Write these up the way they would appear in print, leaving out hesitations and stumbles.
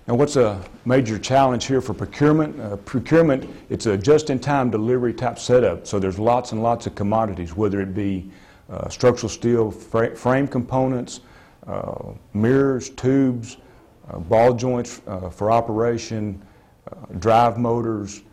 Now, what's a major challenge here for procurement? Procurement, it's a just-in-time delivery type setup, so there's lots and lots of commodities, whether it be structural steel frame components, mirrors, tubes, ball joints for operation, drive motors,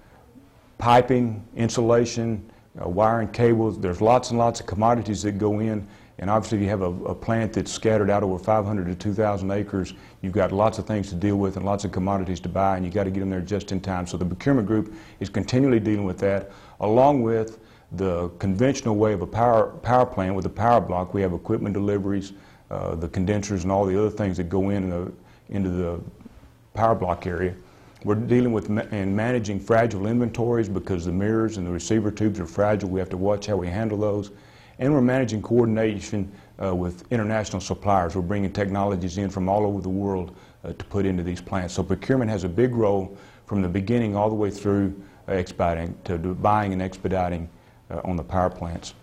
piping, insulation, wire and cables. There's lots and lots of commodities that go in, and obviously if you have a plant that's scattered out over 500 to 2,000 acres, you've got lots of things to deal with and lots of commodities to buy, and you've got to get them there just in time. So the procurement group is continually dealing with that, along with the conventional way of a power plant with a power block. We have equipment deliveries, the condensers and all the other things that go into the power block area. We're dealing with and managing fragile inventories because the mirrors and the receiver tubes are fragile. We have to watch how we handle those. And we're managing coordination with international suppliers. We're bringing technologies in from all over the world to put into these plants. So procurement has a big role from the beginning all the way through expediting to buying and expediting on the power plants.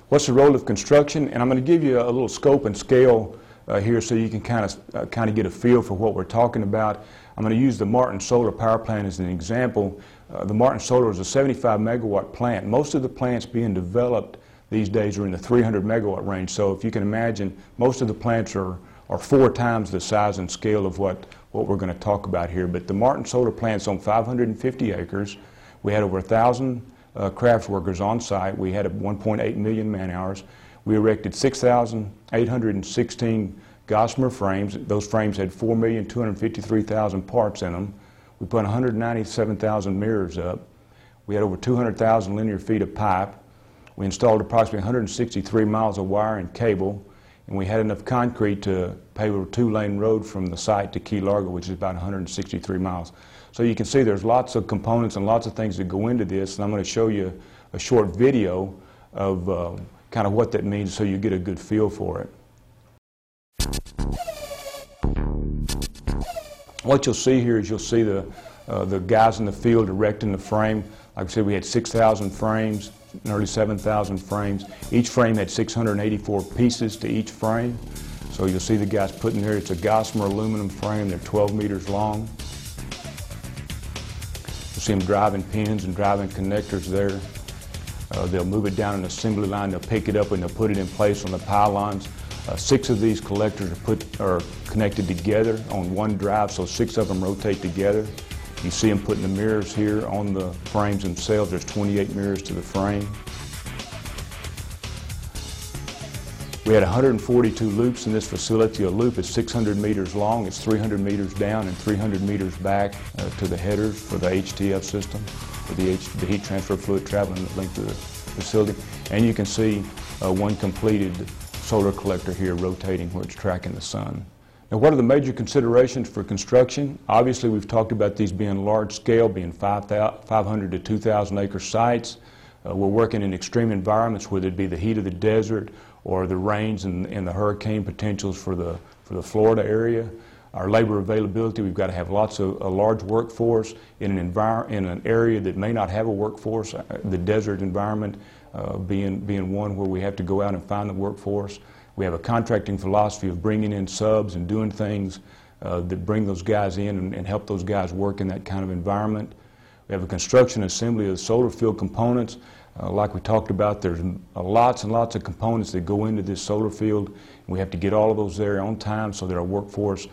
What's the role of construction? And I'm going to give you a little scope and scale here so you can kind of get a feel for what we're talking about. I'm going to use the Martin Solar power plant as an example. The Martin Solar is a 75 megawatt plant. Most of the plants being developed these days are in the 300 megawatt range. So if you can imagine, most of the plants are 4 times the size and scale of what we're going to talk about here. But the Martin Solar plant's on 550 acres. We had over 1,000 craft workers on site. We had 1.8 million man hours. We erected 6,816 Gossamer frames. Those frames had 4,253,000 parts in them. We put 197,000 mirrors up. We had over 200,000 linear feet of pipe. We installed approximately 163 miles of wire and cable, and we had enough concrete to pave a 2-lane road from the site to Key Largo, which is about 163 miles. So you can see there's lots of components and lots of things that go into this, and I'm going to show you a short video of kind of what that means so you get a good feel for it. What you'll see here is you'll see the guys in the field erecting the frame. Like I said, we had 6,000 frames, nearly 7,000 frames. Each frame had 684 pieces to each frame. So you'll see the guys putting there. It's a Gossamer aluminum frame. They're 12 meters long. You'll see them driving pins and driving connectors there. They'll move it down an assembly line. They'll pick it up and they'll put it in place on the pylons. 6 of these collectors are connected together on one drive, so 6 of them rotate together. You see them putting the mirrors here on the frames themselves. There's 28 mirrors to the frame. We had 142 loops in this facility. A loop is 600 meters long. It's 300 meters down and 300 meters back to the headers for the HTF system, for the heat transfer fluid traveling the length of the facility. And you can see one completed solar collector here rotating where it's tracking the sun. Now, what are the major considerations for construction? Obviously, we've talked about these being large scale, being 500 to 2,000 acre sites. We're working in extreme environments, whether it be the heat of the desert or the rains and the hurricane potentials for the Florida area. Our labor availability, we've got to have a large workforce in an area that may not have a workforce, the desert environment being one where we have to go out and find the workforce. We have a contracting philosophy of bringing in subs and doing things that bring those guys in and help those guys work in that kind of environment. We have a construction assembly of solar field components. Like we talked about, there's lots and lots of components that go into this solar field. We have to get all of those there on time so that our workforce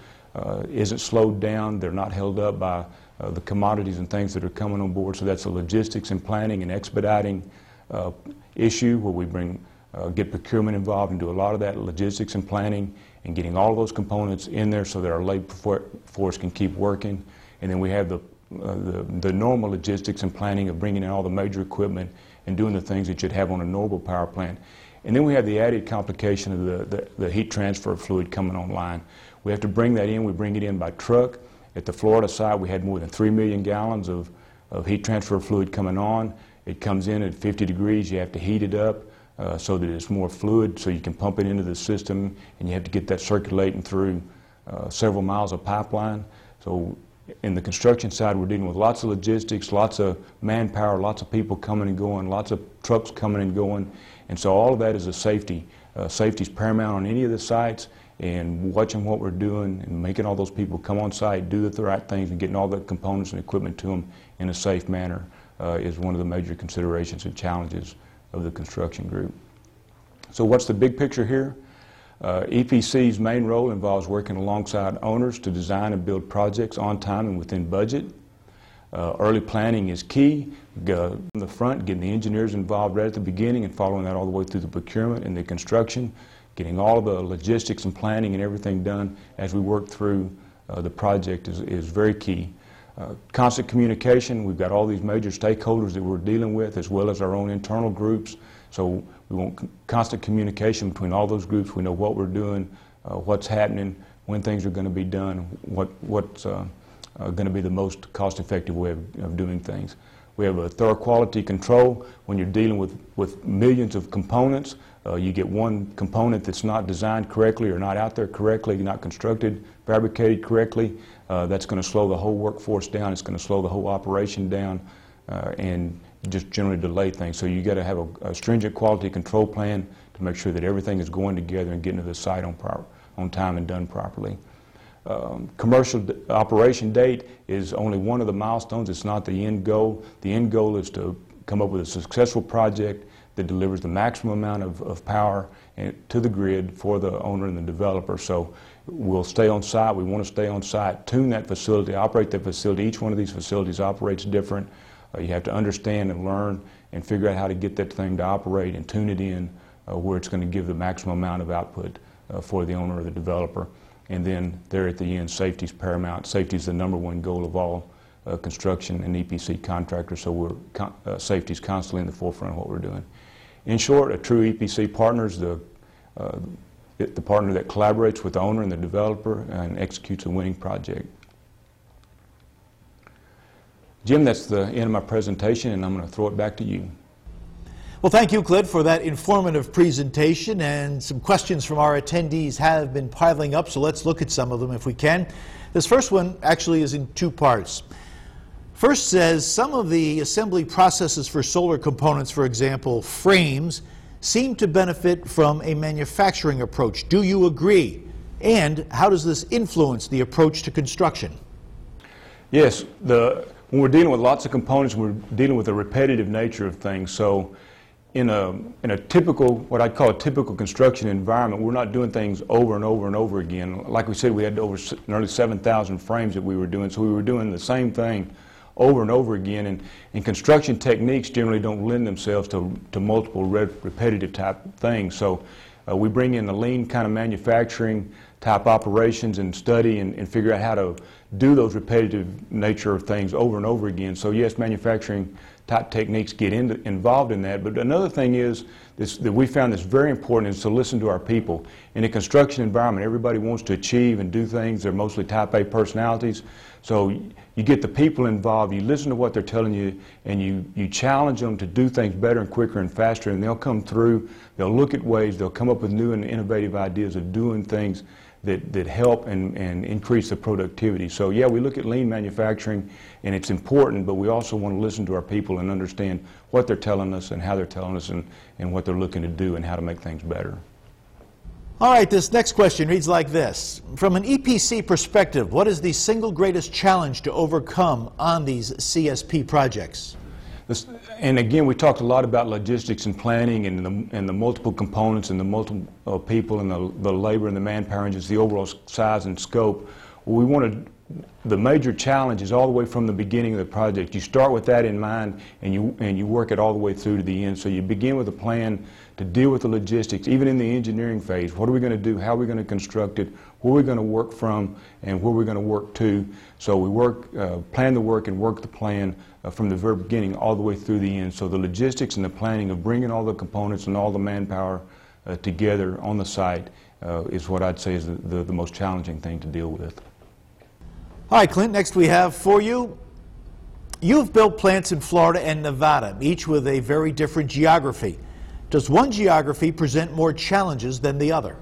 isn't slowed down. They're not held up by the commodities and things that are coming on board. So that's a logistics and planning and expediting issue where we get procurement involved and do a lot of that logistics and planning and getting all of those components in there so that our labor force can keep working. And then we have the normal logistics and planning of bringing in all the major equipment and doing the things that you'd have on a normal power plant. And then we have the added complication of the heat transfer fluid coming online. We have to bring that in. We bring it in by truck. At the Florida site, we had more than 3 million gallons of heat transfer fluid coming on. It comes in at 50 degrees. You have to heat it up so that it's more fluid so you can pump it into the system, and you have to get that circulating through several miles of pipeline. So in the construction side, we're dealing with lots of logistics, lots of manpower, lots of people coming and going, lots of trucks coming and going. And so all of that is a safety. Safety is paramount on any of the sites, and watching what we're doing and making all those people come on site, do the right things, and getting all the components and equipment to them in a safe manner is one of the major considerations and challenges of the construction group. So what's the big picture here? EPC's main role involves working alongside owners to design and build projects on time and within budget. Early planning is key. From the front, getting the engineers involved right at the beginning and following that all the way through the procurement and the construction, getting all of the logistics and planning and everything done as we work through the project is very key. Constant communication, we've got all these major stakeholders that we're dealing with as well as our own internal groups, so we want constant communication between all those groups. We know what we're doing, what's happening, when things are going to be done, what's going to be the most cost-effective way of doing things. We have a thorough quality control. When you're dealing with millions of components, you get one component that's not designed correctly or not out there correctly, not constructed, fabricated correctly, that's going to slow the whole workforce down. It's going to slow the whole operation down and just generally delay things. So you got to have a stringent quality control plan to make sure that everything is going together and getting to the site on time and done properly. Commercial operation date is only one of the milestones. It's not the end goal. The end goal is to come up with a successful project that delivers the maximum amount of power to the grid for the owner and the developer. So we'll stay on site. We want to stay on site, tune that facility, operate that facility. Each one of these facilities operates different. You have to understand and learn and figure out how to get that thing to operate and tune it in where it's going to give the maximum amount of output for the owner or the developer. And then there at the end, safety is paramount. Safety is the #1 goal of all construction and EPC contractors, so safety is constantly in the forefront of what we're doing. In short, a true EPC partner is the partner that collaborates with the owner and the developer and executes a winning project. Jim, that's the end of my presentation, and I'm going to throw it back to you. Well, thank you, Clint, for that informative presentation, and some questions from our attendees have been piling up, so let's look at some of them if we can. This first one actually is in two parts. First says, some of the assembly processes for solar components, for example, frames, seem to benefit from a manufacturing approach. Do you agree? And how does this influence the approach to construction? Yes, when we're dealing with lots of components, we're dealing with the repetitive nature of things. So in a typical, what I'd call a typical construction environment, we're not doing things over and over and over again. Like we said, we had over nearly 7,000 frames that we were doing, so we were doing the same thing over and over again. And construction techniques generally don't lend themselves to multiple repetitive type things. So we bring in the lean kind of manufacturing type operations and study and figure out how to do those repetitive nature of things over and over again. So yes, manufacturing type techniques get involved in that, but another thing is that we found that's very important is to listen to our people. In a construction environment, everybody wants to achieve and do things. They're mostly type A personalities. So you get the people involved, you listen to what they're telling you, and you challenge them to do things better and quicker and faster, and they'll come through, they'll look at ways, they'll come up with new and innovative ideas of doing things that help and increase the productivity. So yeah, we look at lean manufacturing, and it's important, but we also want to listen to our people and understand what they're telling us and how they're telling us and what they're looking to do and how to make things better. All right, this next question reads like this. From an EPC perspective, what is the single greatest challenge to overcome on these CSP projects? And again, we talked a lot about logistics and planning and the multiple components and the multiple people and the labor and the manpower and just the overall size and scope. The major challenge is all the way from the beginning of the project. You start with that in mind and you work it all the way through to the end. So you begin with a plan to deal with the logistics, even in the engineering phase. What are we going to do? How are we going to construct it? Where are we going to work from and where are we going to work to? So we plan the work and work the plan from the very beginning all the way through the end. So the logistics and the planning of bringing all the components and all the manpower together on the site is what I'd say is the most challenging thing to deal with. All right, Clint, next we have for you. You've built plants in Florida and Nevada, each with a very different geography. Does one geography present more challenges than the other?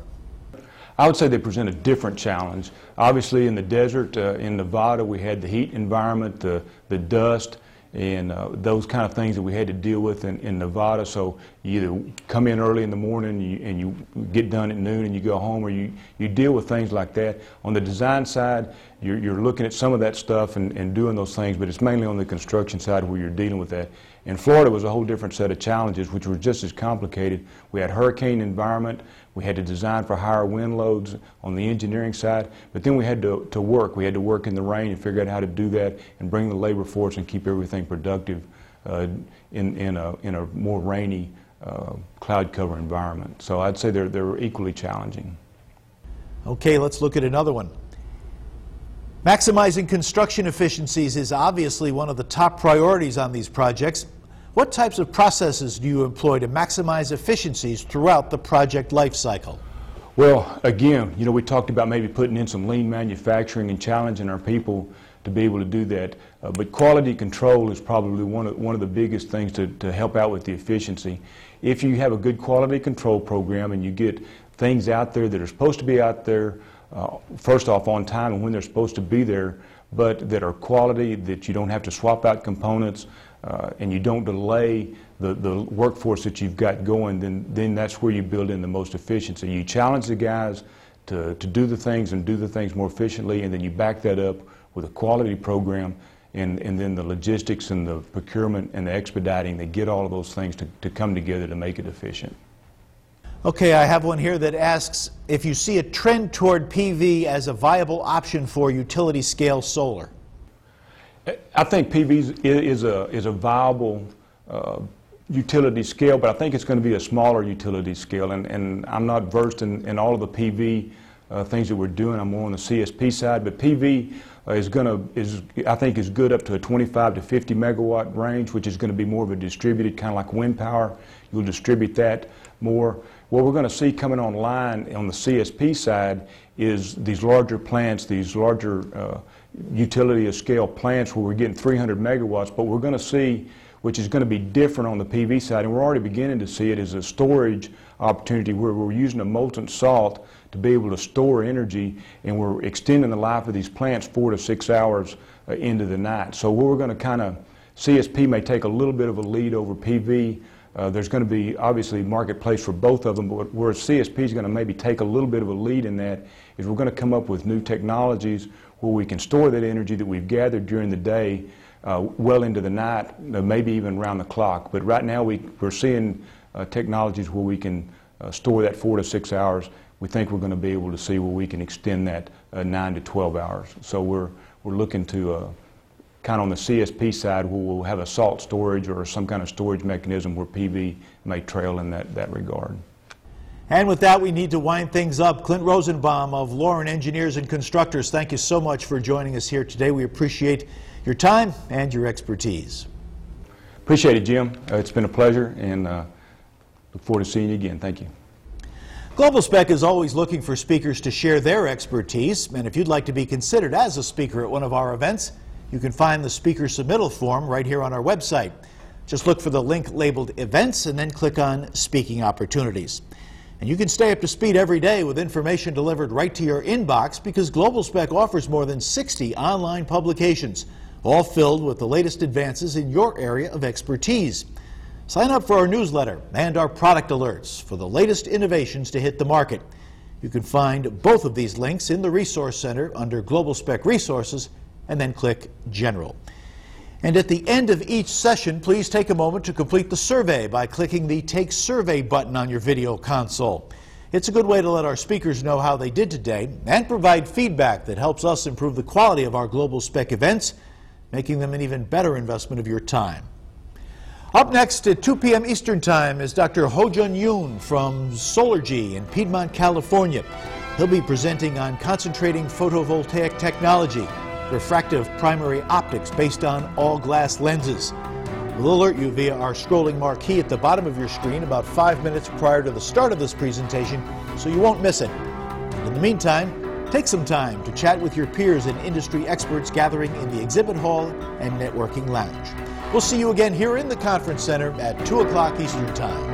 I would say they present a different challenge. Obviously in the desert in Nevada we had the heat environment, the dust, and those kind of things that we had to deal with in Nevada. So you either come in early in the morning and you get done at noon and you go home, or you deal with things like that. On the design side, you're looking at some of that stuff and doing those things, but it's mainly on the construction side where you're dealing with that. In Florida, it was a whole different set of challenges, which were just as complicated. We had hurricane environment. We had to design for higher wind loads on the engineering side, but then we had to work. We had to work in the rain and figure out how to do that and bring the labor force and keep everything productive in a more rainy cloud cover environment. So I'd say they're equally challenging. Okay, let's look at another one. Maximizing construction efficiencies is obviously one of the top priorities on these projects. What types of processes do you employ to maximize efficiencies throughout the project life cycle? Well, again, we talked about maybe putting in some lean manufacturing and challenging our people to be able to do that. But quality control is probably one of the biggest things to help out with the efficiency. If you have a good quality control program and you get things out there that are supposed to be out there, first off on time and when they're supposed to be there, but that are quality, that you don't have to swap out components, and you don't delay the workforce that you've got going, then that's where you build in the most efficiency. You challenge the guys to do the things and do the things more efficiently, and then you back that up with a quality program, and then the logistics and the procurement and the expediting, they get all of those things to come together to make it efficient. Okay, I have one here that asks if you see a trend toward PV as a viable option for utility scale solar. I think PV is a viable utility scale, but I think it's going to be a smaller utility scale, and I'm not versed in all of the PV things that we're doing. I'm more on the CSP side, but PV I think is good up to a 25 to 50 megawatt range, which is going to be more of a distributed, kind of like wind power. You'll distribute that more. What we're going to see coming online on the CSP side is these larger plants, these larger utility scale plants where we're getting 300 megawatts, but we're going to see, which is going to be different on the PV side, and we're already beginning to see it, is a storage opportunity where we're using a molten salt to be able to store energy, and we're extending the life of these plants 4 to 6 hours into the night. So we're going to kind of, CSP may take a little bit of a lead over PV. There's going to be obviously marketplace for both of them, but where CSP is going to maybe take a little bit of a lead in that is we're going to come up with new technologies where we can store that energy that we've gathered during the day well into the night, maybe even around the clock. But right now we're seeing technologies where we can store that 4 to 6 hours. We think we're going to be able to see where we can extend that 9 to 12 hours. So we're looking to kind of on the CSP side where we'll have a salt storage or some kind of storage mechanism where PV may trail in that regard. And with that, we need to wind things up. Clint Rosenbaum of Lauren Engineers and Constructors, thank you so much for joining us here today. We appreciate your time and your expertise. Appreciate it, Jim. It's been a pleasure, and look forward to seeing you again. Thank you. GlobalSpec is always looking for speakers to share their expertise, and if you'd like to be considered as a speaker at one of our events, you can find the speaker submittal form right here on our website. Just look for the link labeled Events and then click on Speaking Opportunities. And you can stay up to speed every day with information delivered right to your inbox because GlobalSpec offers more than 60 online publications, all filled with the latest advances in your area of expertise. Sign up for our newsletter and our product alerts for the latest innovations to hit the market. You can find both of these links in the Resource Center under GlobalSpec Resources and then click General. And at the end of each session, please take a moment to complete the survey by clicking the Take Survey button on your video console. It's a good way to let our speakers know how they did today and provide feedback that helps us improve the quality of our GlobalSpec events, making them an even better investment of your time. Up next at 2 p.m. Eastern Time is Dr. Ho-Jun Yoon from Solargy in Piedmont, California. He'll be presenting on concentrating photovoltaic technology, refractive primary optics based on all-glass lenses. We'll alert you via our scrolling marquee at the bottom of your screen about 5 minutes prior to the start of this presentation, so you won't miss it. In the meantime, take some time to chat with your peers and industry experts gathering in the exhibit hall and networking lounge. We'll see you again here in the conference center at 2 o'clock Eastern Time.